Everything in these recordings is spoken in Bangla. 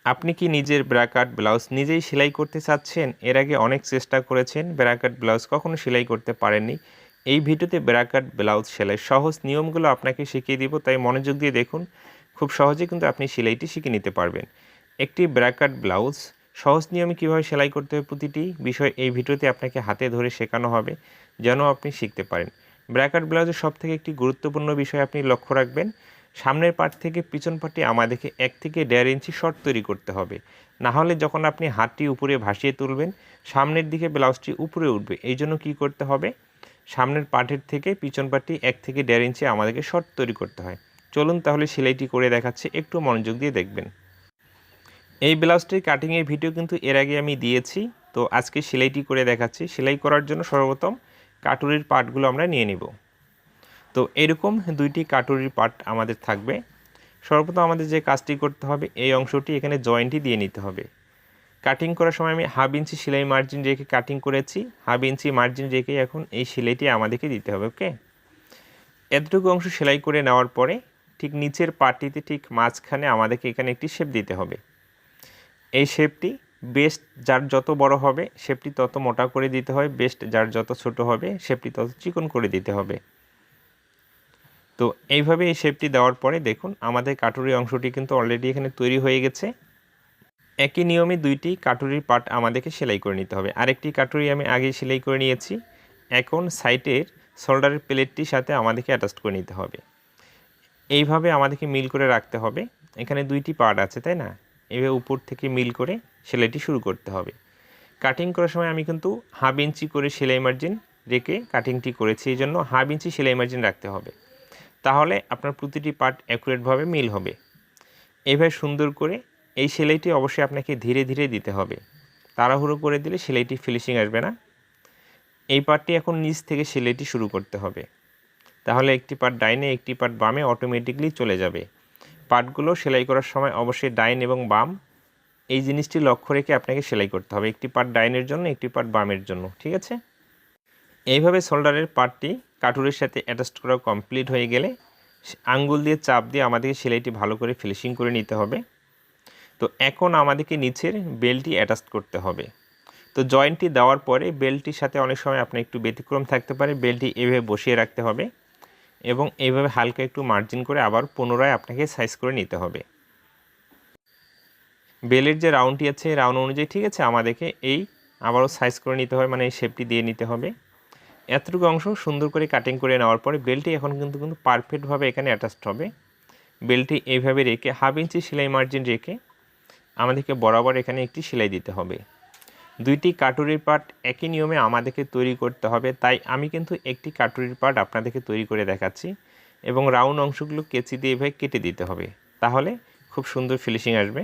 আপনি কি নিজের ব্রা-কাট ব্লাউজ নিজেই সেলাই করতে চাচ্ছেন? এর আগে অনেক চেষ্টা করেছেন, ব্রা-কাট ব্লাউজ কখনো সেলাই করতে পারেননি। এই ভিডিওতে ব্রা-কাট ব্লাউজ সেলাইয়ের সহজ নিয়মগুলো আপনাকে শিখিয়ে দিব, তাই মনোযোগ দিয়ে দেখুন। খুব সহজেই কিন্তু আপনি সেলাইটি শিখে নিতে পারবেন। একটি ব্রা-কাট ব্লাউজ সহজ নিয়মে কীভাবে সেলাই করতে হবে প্রতিটি বিষয় এই ভিডিওতে আপনাকে হাতে ধরে শেখানো হবে, যেন আপনি শিখতে পারেন। ব্রা-কাট ব্লাউজের সবথেকে একটি গুরুত্বপূর্ণ বিষয় আপনি লক্ষ্য রাখবেন, সামনের পার্ট থেকে পিছন পার্টে আমাদেরকে 1 থেকে 1.5 ইঞ্চি শর্ট তৈরি করতে হবে। না হলে যখন আপনি হাতটি উপরে ভাসিয়ে তুলবেন, সামনের দিকে ব্লাউজটি উপরে উঠবে। এই জন্য কী করতে হবে, সামনের পার্টের থেকে পিছন পার্টটি 1 থেকে 1.5 ইঞ্চি আমাদেরকে শর্ট তৈরি করতে হয়। চলুন তাহলে সেলাইটি করে দেখাচ্ছি, একটু মনোযোগ দিয়ে দেখবেন। এই ব্লাউজটির কাটিংয়ের ভিডিও কিন্তু এর আগে আমি দিয়েছি, তো আজকে সেলাইটি করে দেখাচ্ছি। সেলাই করার জন্য সর্বপ্রথম কাটুরির পার্টগুলো আমরা নিয়ে নিব। তো এরকম 2টি কাটুরির পার্ট আমাদের থাকবে। সর্বপ্রথম আমাদের যে কাজটি করতে হবে, এই অংশটি এখানে জয়েন্টই দিয়ে নিতে হবে। কাটিং করার সময় আমি 1/2 ইঞ্চি সেলাই মার্জিন রেখে কাটিং করেছি। 1/2 ইঞ্চি মার্জিন রেখে এখন এই সেলাইটি আমাদেরকে দিতে হবে। ওকে, এতটুকু অংশ সেলাই করে নেওয়ার পরে ঠিক নিচের পার্টটিতে ঠিক মাঝখানে আমাদেরকে এখানে একটি শেপ দিতে হবে। এই শেপটি বেস্ট যার যত বড় হবে শেপটি তত মোটা করে দিতে হয়, বেস্ট যার যত ছোট হবে শেপটি তত চিকন করে দিতে হবে। তো এইভাবে এই শেপটি দেওয়ার পরে দেখুন আমাদের কাটুরি অংশটি কিন্তু অলরেডি এখানে তৈরি হয়ে গেছে। একই নিয়মে 2টি কাটুরির পার্ট আমাদেরকে সেলাই করে নিতে হবে। আরেকটি কাটুরি আমি আগেই সেলাই করে নিয়েছি। এখন সাইডের শোল্ডারের প্লেটটির সাথে আমাদেরকে অ্যাটাচ করে নিতে হবে। এইভাবে আমাদেরকে মিল করে রাখতে হবে। এখানে 2টি পার্ট আছে, তাই না? এইভাবে উপর থেকে মিল করে সেলাইটি শুরু করতে হবে। কাটিং করার সময় আমি কিন্তু 1/2 ইঞ্চি করে সেলাই মার্জিন রেখে কাটিংটি করেছি, এই জন্য 1/2 ইঞ্চি সেলাই মার্জিন রাখতে হবে। তাহলে আপনার প্রতিটি পার্ট অ্যাকুরেটভাবে মিল হবে। এইভাবে সুন্দর করে এই সেলাইটি অবশ্যই আপনাকে ধীরে ধীরে দিতে হবে, তাড়াহুড়ো করে দিলে সেলাইটি ফিনিশিং আসবে না। এই পার্টটি এখন নিচ থেকে সেলাইটি শুরু করতে হবে, তাহলে একটি পার্ট ডাইনে একটি পার্ট বামে অটোমেটিকলি চলে যাবে। পার্টগুলো সেলাই করার সময় অবশ্যই ডাইন এবং বাম এই জিনিসটি লক্ষ্য রেখে আপনাকে সেলাই করতে হবে, একটি পার্ট ডাইনের জন্য একটি পার্ট বামের জন্য, ঠিক আছে? এইভাবে শোল্ডারের পার্টটি কাটুরের সাথে অ্যাটাচ করা কমপ্লিট হয়ে গেলে আঙ্গুল দিয়ে চাপ দিয়ে আমাদেরকে সেলাইটি ভালো করে ফিনিশিং করে নিতে হবে। তো এখন আমাদেরকে নিচের বেল্টটি অ্যাটাচ করতে হবে। তো জয়েন্টটি দেওয়ার পরে বেল্টটির সাথে অনেক সময় আপনার একটু ব্যতিক্রম থাকতে পারে, বেল্টটি এভাবে বসিয়ে রাখতে হবে এবং এইভাবে হালকা একটু মার্জিন করে আবার পুনরায় আপনাকে সাইজ করে নিতে হবে। বেলের যে রাউন্ডটি আছে রাউন্ড অনুযায়ী, ঠিক আছে, আমাদেরকে এই আবারও সাইজ করে নিতে হবে, মানে এই শেপটি দিয়ে নিতে হবে। এতটুকু অংশ সুন্দর করে কাটিং করে নেওয়ার পরে বেল্টটি এখন কিন্তু পারফেক্টভাবে এখানে অ্যাটাচড হবে। বেল্টটি এইভাবে রেখে 1/2 ইঞ্চি সেলাই মার্জিন রেখে আমাদেরকে বরাবর এখানে একটি সেলাই দিতে হবে। 2টি কাটুরির পার্ট একই নিয়মে আমাদেরকে তৈরি করতে হবে, তাই আমি কিন্তু একটি কাটুরির পার্ট আপনাদেরকে তৈরি করে দেখাচ্ছি এবং রাউন্ড অংশগুলো কেচি দিয়ে এভাবে কেটে দিতে হবে, তাহলে খুব সুন্দর ফিনিশিং আসবে।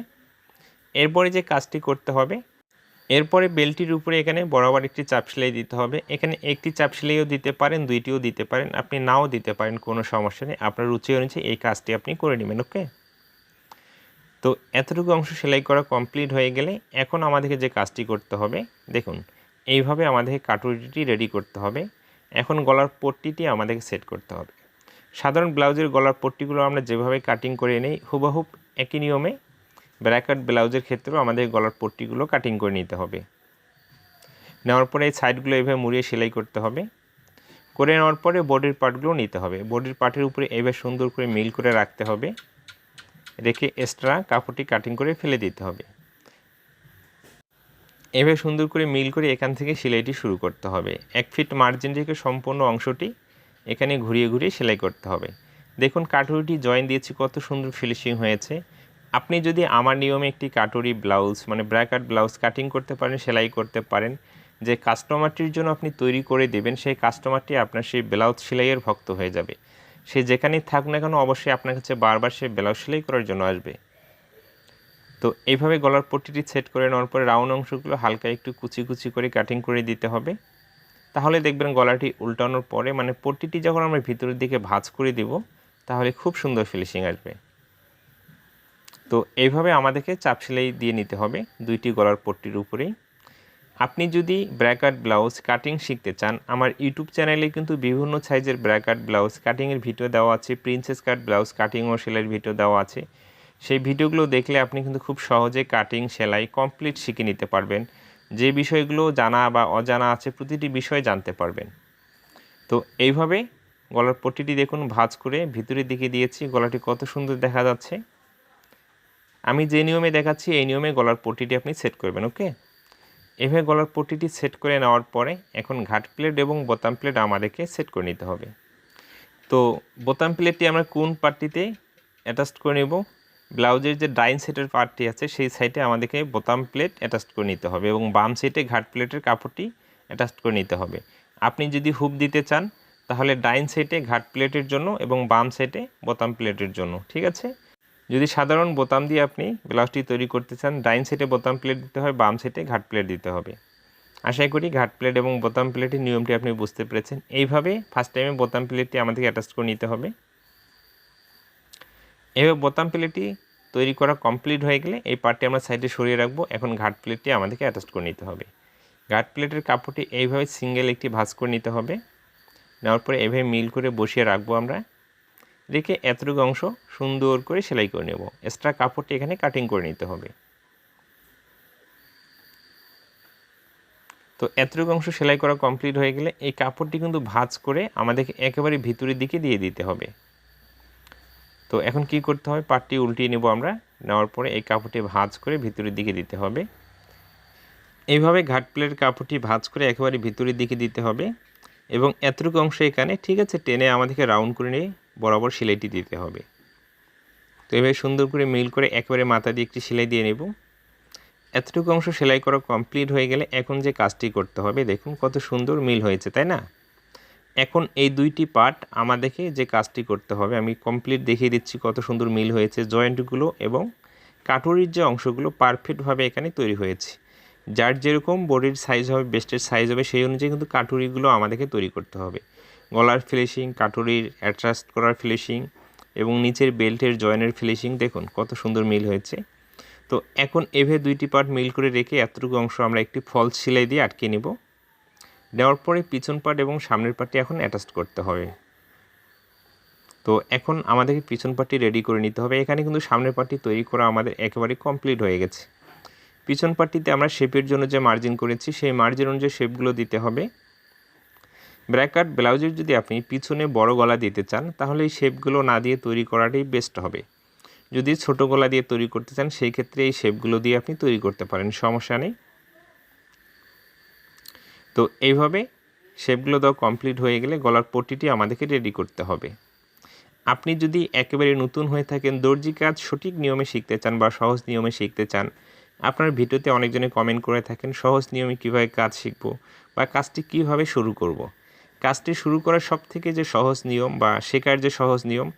এরপরে যে কাজটি করতে হবে, এরপরে বেল্টটির উপরে এখানে বরাবর একটি চাপ সেলাই দিতে হবে। এখানে একটি চাপ সেলাইও দিতে পারেন, 2টিও দিতে পারেন, আপনি নাও দিতে পারেন, কোনো সমস্যা নেই। আপনার রুচি অনুযায়ী এই কাজটি আপনি করে নেবেন। ওকে, তো এতটুকু অংশ সেলাই করা কমপ্লিট হয়ে গেলে এখন আমাদেরকে যে কাজটি করতে হবে, দেখুন এইভাবে আমাদেরকে কাটুরিটি রেডি করতে হবে। এখন গলার পট্টিটি আমাদেরকে সেট করতে হবে। সাধারণ ব্লাউজের গলার পট্টিগুলো আমরা যেভাবে কাটিং করে নেই হুবহুব একই নিয়মে ব্রা-কাট ব্লাউজের ক্ষেত্রেও আমাদের গলার পট্টিগুলো কাটিং করে নিতে হবে। নেওয়ার পরে এই সাইডগুলো এইভাবে মুড়িয়ে সেলাই করতে হবে। করে নেওয়ার পরে বডির পার্টগুলো নিতে হবে। বডির পার্টের উপরে এইভাবে সুন্দর করে মিল করে রাখতে হবে, রেখে এক্সট্রা কাপড়টি কাটিং করে ফেলে দিতে হবে। এভাবে সুন্দর করে মিল করে এখান থেকে সেলাইটি শুরু করতে হবে। 1 ফিট মার্জিন রেখে সম্পূর্ণ অংশটি এখানে ঘুরিয়ে ঘুরিয়ে সেলাই করতে হবে। দেখুন কাটুরিটি জয়েন দিয়েছি, কত সুন্দর ফিনিশিং হয়েছে। আপনি যদি আমার নিয়মে একটি কাটুরি ব্লাউজ মানে ব্রা-কাট ব্লাউজ কাটিং করতে পারেন, সেলাই করতে পারেন, যে কাস্টমারটির জন্য আপনি তৈরি করে দেবেন সেই কাস্টমারটি আপনার সেই ব্লাউজ সেলাইয়ের ভক্ত হয়ে যাবে। সে যেখানেই থাক না কেন অবশ্যই আপনার কাছে বারবার সে ব্লাউজ সেলাই করার জন্য আসবে। তো এইভাবে গলার পট্টিটি সেট করে নেওয়ার পরে রাউন্ড অংশগুলো হালকা একটু কুচি কুচি করে কাটিং করে দিতে হবে। তাহলে দেখবেন গলাটি উল্টানোর পরে মানে পট্টিটি যখন আমরা ভিতরের দিকে ভাঁজ করে দেব তাহলে খুব সুন্দর ফিনিশিং আসবে। তো এইভাবে আমাদেরকে চাপ সেলাই দিয়ে নিতে হবে 2টি গলার পট্টির উপরেই। আপনি যদি ব্রা-কাট ব্লাউজ কাটিং শিখতে চান, আমার ইউটিউব চ্যানেলে কিন্তু বিভিন্ন সাইজের ব্রা-কাট ব্লাউজ কাটিংয়ের ভিডিও দেওয়া আছে, প্রিন্সেস কাট ব্লাউজ কাটিং ও সেলাইয়ের ভিডিও দেওয়া আছে। সেই ভিডিওগুলো দেখলে আপনি কিন্তু খুব সহজে কাটিং সেলাই কমপ্লিট শিখে নিতে পারবেন। যে বিষয়গুলো জানা বা অজানা আছে প্রতিটি বিষয় জানতে পারবেন। তো এইভাবে গলার পট্টিটি দেখুন ভাঁজ করে ভিতরের দিকে দিয়েছি, গলাটি কত সুন্দর দেখা যাচ্ছে। আমি যে নিয়মে দেখাচ্ছি এই নিয়মে গলার পট্টিটি আপনি সেট করবেন। ওকে, এভাবে গলার পট্টিটি সেট করে নেওয়ার পরে এখন ঘাট প্লেট এবং বোতাম প্লেট আমাদেরকে সেট করে নিতে হবে। তো বোতাম প্লেটটি আমরা কোন পার্টটিতে অ্যাটাচ করে নেব? ব্লাউজের যে ডাইন সাইডের পার্টটি আছে সেই সাইডে আমাদেরকে বোতাম প্লেট অ্যাটাচ করে নিতে হবে এবং বাম সাইডে ঘাট প্লেটের কাপড়টি অ্যাটাচ করে নিতে হবে। আপনি যদি হুক দিতে চান তাহলে ডাইন সাইডে ঘাট প্লেটের জন্য এবং বাম সাইডে বোতাম প্লেটের জন্য, ঠিক আছে? যদি সাধারণ বোতাম দিয়ে আপনি ব্লাউজটি তৈরি করতে চান, ডাইন সাইডে বোতাম প্লেট দিতে হবে, বাম সাইডে ঘাট প্লেট দিতে হবে। আশা করি ঘাট প্লেট এবং বোতাম প্লেটের নিয়মটি আপনি বুঝতে পেরেছেন। এইভাবে ফার্স্ট টাইমে বোতাম প্লেটটি আমাদেরকে অ্যাটাচ করে নিতে হবে। এভাবে বোতাম প্লেটটি তৈরি করা কমপ্লিট হয়ে গেলে এই পার্টটি আমরা সাইডে সরিয়ে রাখবো। এখন ঘাট প্লেটটি আমাদেরকে অ্যাটাচ করে নিতে হবে। ঘাট প্লেটের কাপড়টি এইভাবে সিঙ্গেল একটি ভাঁজ করে নিতে হবে। নেওয়ার পরে এভাবে মিল করে বসিয়ে রাখবো আমরা, রেখে এতটুকু অংশ সুন্দর করে সেলাই করে নেব। এক্সট্রা কাপড়টি এখানে কাটিং করে নিতে হবে। তো এতটুকু অংশ সেলাই করা কমপ্লিট হয়ে গেলে এই কাপড়টি কিন্তু ভাঁজ করে আমাদেরকে একেবারে ভিতরের দিকে দিয়ে দিতে হবে। তো এখন কি করতে হবে, পাটটি উল্টিয়ে নেব আমরা। নেওয়ার পরে এই কাপড়টি ভাঁজ করে ভিতরের দিকে দিতে হবে। এইভাবে ঘাট প্লেটের কাপড়টি ভাঁজ করে একেবারে ভিতরের দিকে দিতে হবে এবং এতটুকু অংশ এখানে, ঠিক আছে, টেনে আমাদেরকে রাউন্ড করে নিয়ে বরাবর সেলাইটি দিতে হবে। তো এভাবে সুন্দর করে মিল করে একেবারে মাথা দিয়ে একটি সেলাই দিয়ে নেব। এতটুকু অংশ সেলাই করা কমপ্লিট হয়ে গেলে এখন যে কাজটি করতে হবে, দেখুন কত সুন্দর মিল হয়েছে, তাই না? এখন এই দুইটি পার্ট আমাদেরকে যে কাজটি করতে হবে আমি কমপ্লিট দেখিয়ে দিচ্ছি কত সুন্দর মিল হয়েছে। জয়েন্টগুলো এবং কাটুরির যে অংশগুলো পারফেক্টভাবে এখানে তৈরি হয়েছে। যার যেরকম বডির সাইজ হবে, বেস্টের সাইজ হবে, সেই অনুযায়ী কিন্তু কাটুরিগুলো আমাদেরকে তৈরি করতে হবে। গলার ফিনিশিং, কাটুরির অ্যাডজাস্ট করার ফিনিশিং এবং নিচের বেল্টের জয়েনের ফিনিশিং দেখুন কত সুন্দর মিল হয়েছে। তো এখন এভাবে দুইটি পার্ট মিল করে রেখে এতটুকু অংশ আমরা একটি ফলস সেলাই দিয়ে আটকে নেব। দেওয়ার পরে পিছন পার্ট এবং সামনের পার্টটি এখন অ্যাটাচ করতে হবে। তো এখন আমাদেরকে পিছন পার্টটি রেডি করে নিতে হবে। এখানে কিন্তু সামনের পার্টটি তৈরি করা আমাদের একেবারে কমপ্লিট হয়ে গেছে। পিছন পার্টটিতে আমরা শেপের জন্য যে মার্জিন করেছি সেই মার্জিন অনুযায়ী শেপগুলো দিতে হবে। ব্র্যাকেট ব্লাউজের যদি আপনি পিছনে বড় গলা দিতে চান তাহলে এই শেপগুলো না দিয়ে তৈরি করাটাই বেস্ট হবে। যদি ছোট গলা দিয়ে তৈরি করতে চান সেই ক্ষেত্রে এই শেপগুলো দিয়ে আপনি তৈরি করতে পারেন, সমস্যা নেই। তো এইভাবে শেপগুলো দেওয়া কমপ্লিট হয়ে গেলে গলার পট্টিটি আমাদেরকে রেডি করতে হবে। আপনি যদি একেবারে নতুন হয়ে থাকেন, দর্জি কাজ সঠিক নিয়মে শিখতে চান বা সহজ নিয়মে শিখতে চান, আপনার ভিডিওতে অনেকজনে কমেন্ট করে থাকেন সহজ নিয়মে কীভাবে কাজ শিখব বা কাজটি কীভাবে শুরু করব। কাজটি শুরু করার সবথেকে যে সহজ নিয়ম বা শেখার যে সহজ নিয়ম,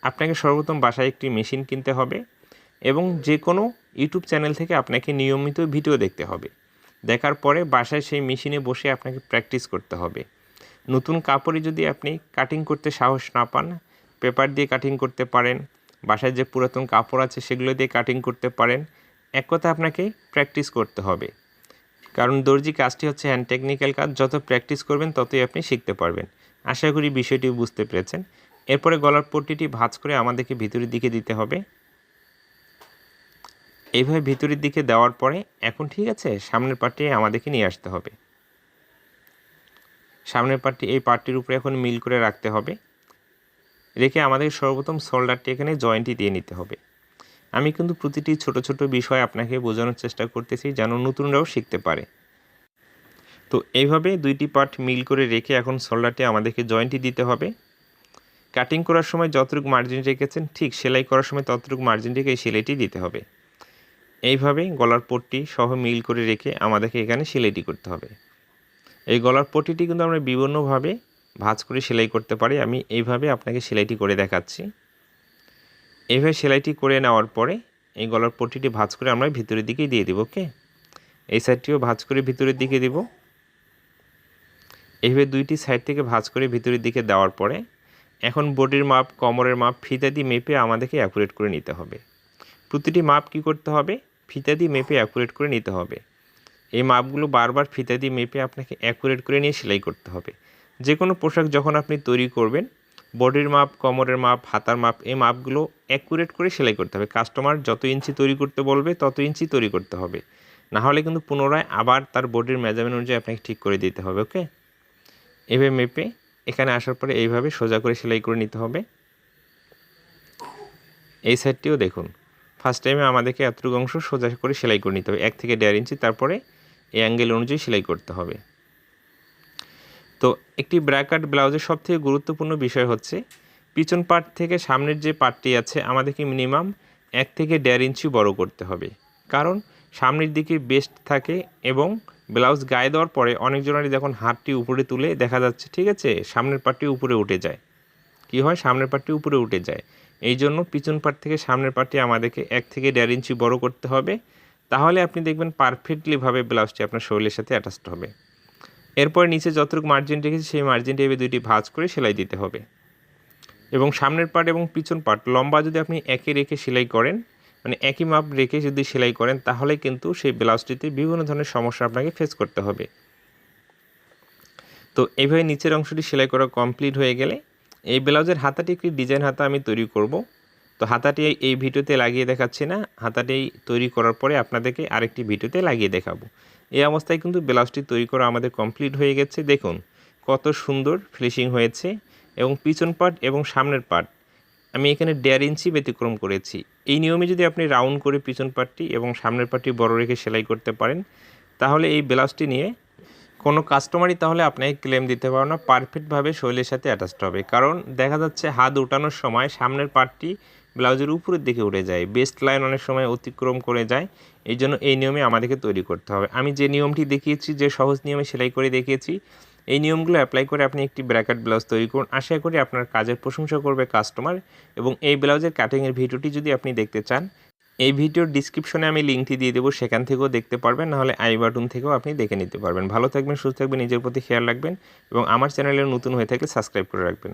আপনাকে সর্বপ্রথম বাসায় একটি মেশিন কিনতে হবে এবং যে কোনো ইউটিউব চ্যানেল থেকে আপনাকে নিয়মিত ভিডিও দেখতে হবে। দেখার পরে বাসায় সেই মেশিনে বসে আপনাকে প্র্যাকটিস করতে হবে। নতুন কাপড়ে যদি আপনি কাটিং করতে সাহস না পান, পেপার দিয়ে কাটিং করতে পারেন, বাসায় যে পুরাতন কাপড় আছে সেগুলো দিয়ে কাটিং করতে পারেন। এক কথা আপনাকে প্র্যাকটিস করতে হবে, কারণ দর্জি কাজটি হচ্ছে হ্যান্ড টেকনিক্যাল কাজ। যত প্র্যাকটিস করবেন ততই আপনি শিখতে পারবেন। আশা করি বিষয়টি বুঝতে পেরেছেন। এরপরে গলার পট্টিটি ভাঁজ করে আমাদেরকে ভিতরের দিকে দিতে হবে। এইভাবে ভিতরের দিকে দেওয়ার পরে এখন ঠিক আছে, সামনের পার্টটি আমাদেরকে নিয়ে আসতে হবে। সামনের পার্টটি এই পার্টটির উপরে এখন মিল করে রাখতে হবে। রেখে আমাদের সর্বপ্রথম শোল্ডারটি এখানে জয়েন্টটি দিয়ে নিতে হবে। আমি কিন্তু প্রতিটি ছোট ছোট বিষয় আপনাকে বোঝানোর চেষ্টা করতেছি যেন নতুনরাও শিখতে পারে। তো এইভাবে দুইটি পার্ট মিল করে রেখে এখন শোল্ডারটি আমাদেরকে জয়েন্টটি দিতে হবে। কাটিং করার সময় যতটুকু মার্জিন রেখেছেন ঠিক সেলাই করার সময় ততটুকু মার্জিন রেখে এই সেলাইটি দিতে হবে। এইভাবে গলার পট্টি সহ মিল করে রেখে আমাদেরকে এখানে সেলাইটি করতে হবে। এই গলার পট্টিটি কিন্তু আমরা বিভিন্নভাবে ভাঁজ করে সেলাই করতে পারি। আমি এইভাবে আপনাকে সেলাইটি করে দেখাচ্ছি। এইভাবে সেলাইটি করে নেওয়ার পরে এই গলার পট্টিটি ভাঁজ করে আমরা ভিতরের দিকে দিয়ে দেব। ওকে, এই সাইডটিও ভাঁজ করে ভিতরের দিকে দিব। এইভাবে দুইটি সাইড থেকে ভাঁজ করে ভিতরের দিকে দেওয়ার পরে এখন বডির মাপ, কোমরের মাপ ফিতা দিয়ে মেপে আমাদেরকে অ্যাকুরেট করে নিতে হবে। প্রতিটি মাপ কি করতে হবে, ফিতা দিয়ে মেপে অ্যাকুরেট করে নিতে হবে। এই মাপগুলো বারবার ফিতা দিয়ে মেপে আপনাকে অ্যাকুরেট করে নিয়ে সেলাই করতে হবে। যে কোনো পোশাক যখন আপনি তৈরি করবেন বডির মাপ, কোমরের মাপ, হাতার মাপ, এই মাপগুলো অ্যাকুরেট করে সেলাই করতে হবে। কাস্টমার যত ইঞ্চি তৈরি করতে বলবে তত ইঞ্চি তৈরি করতে হবে, না হলে কিন্তু পুনরায় আবার তার বডির মেজারমেন্ট অনুযায়ী আপনাকে ঠিক করে দিতে হবে। ওকে, এভাবে মেপে এখানে আসার পরে এইভাবে সোজা করে সেলাই করে নিতে হবে। এই সাইডটিও দেখুন, ফার্স্ট টাইমে আমাদেরকে এতটুকু অংশ সোজা করে সেলাই করে নিতে হবে, 1 থেকে 1.5 ইঞ্চি, তারপরে এই অ্যাঙ্গেল অনুযায়ী সেলাই করতে হবে। তো একটি ব্র্যাকাট ব্লাউজের সবথেকে গুরুত্বপূর্ণ বিষয় হচ্ছে পিছন পার্ট থেকে সামনের যে পার্টটি আছে আমাদেরকে মিনিমাম 1 থেকে 1.5 ইঞ্চি বড় করতে হবে, কারণ সামনের দিকে বেস্ট থাকে এবং ব্লাউজ গায়ে দেওয়ার পরে অনেকজনেরই যখন হাতটি উপরে তুলে দেখা যাচ্ছে, ঠিক আছে, সামনের পার্টটি উপরে উঠে যায়। কি হয়, সামনের পার্টটি উপরে উঠে যায়। এই জন্য পিছন পার্ট থেকে সামনের পার্টটি আমাদেরকে 1 থেকে 1.5 ইঞ্চি বড় করতে হবে, তাহলে আপনি দেখবেন পারফেক্টলিভাবে ব্লাউজটি আপনার শরীরের সাথে অ্যাটাচড হবে। এরপর নিচে যতটুকু মার্জিন রেখেছি সেই মার্জিনটি এভাবে 2টি ভাঁজ করে সেলাই দিতে হবে। এবং সামনের পার্ট এবং পিছন পার্ট লম্বা যদি আপনি একই রেখে সেলাই করেন, মানে একই মাপ রেখে যদি সেলাই করেন, তাহলে কিন্তু সেই ব্লাউজটিতে বিভিন্ন ধরনের সমস্যা আপনাকে ফেস করতে হবে। তো এইভাবে নিচের অংশটি সেলাই করা কমপ্লিট হয়ে গেলে এই ব্লাউজের হাতাটি একটি ডিজাইন হাতা আমি তৈরি করব। তো হাতাটি এই ভিডিওতে লাগিয়ে দেখাচ্ছি না, হাতাটি তৈরি করার পরে আপনাদেরকে আরেকটি ভিডিওতে লাগিয়ে দেখাবো। এই অবস্থায় কিন্তু ব্লাউজটি তৈরি করা আমাদের কমপ্লিট হয়ে গেছে। দেখুন কত সুন্দর ফিনিশিং হয়েছে। এবং পিছন পার্ট এবং সামনের পার্ট আমি এখানে 1.5 ইঞ্চি ব্যতিক্রম করেছি। এই নিয়মে যদি আপনি রাউন্ড করে পিছন পার্টটি এবং সামনের পার্টটি বড় রেখে সেলাই করতে পারেন, তাহলে এই ব্লাউজটি নিয়ে কোনো কাস্টমারই তাহলে আপনাকে ক্লেম দিতে পারো না পারফেক্টভাবে শরীরের সাথে অ্যাটাচড হবে। কারণ দেখা যাচ্ছে হাত উঠানোর সময় সামনের পার্টটি ব্লাউজের উপরের দিকে উঠে যায়, বেস্ট লাইন অনেক সময় অতিক্রম করে যায়। এই জন্য এই নিয়মে আমাদেরকে তৈরি করতে হবে। আমি যে নিয়মটি দেখিয়েছি, যে সহজ নিয়মে সেলাই করে দেখিয়েছি, এই নিয়মগুলো অ্যাপ্লাই করে আপনি একটি ব্র্যাকেট ব্লাউজ তৈরি করুন। আশা করি আপনার কাজের প্রশংসা করবে কাস্টমার। এবং এই ব্লাউজের কাটিংয়ের ভিডিওটি যদি আপনি দেখতে চান, এই ভিডিওর ডিসক্রিপশনে আমি লিঙ্কটি দিয়ে দেবো, সেখান থেকেও দেখতে পারবেন, নাহলে আই বাটন থেকেও আপনি দেখে নিতে পারবেন। ভালো থাকবেন, সুস্থ থাকবেন, নিজের প্রতি খেয়াল রাখবেন এবং আমার চ্যানেলে নতুন হয়ে থাকলে সাবস্ক্রাইব করে রাখবেন।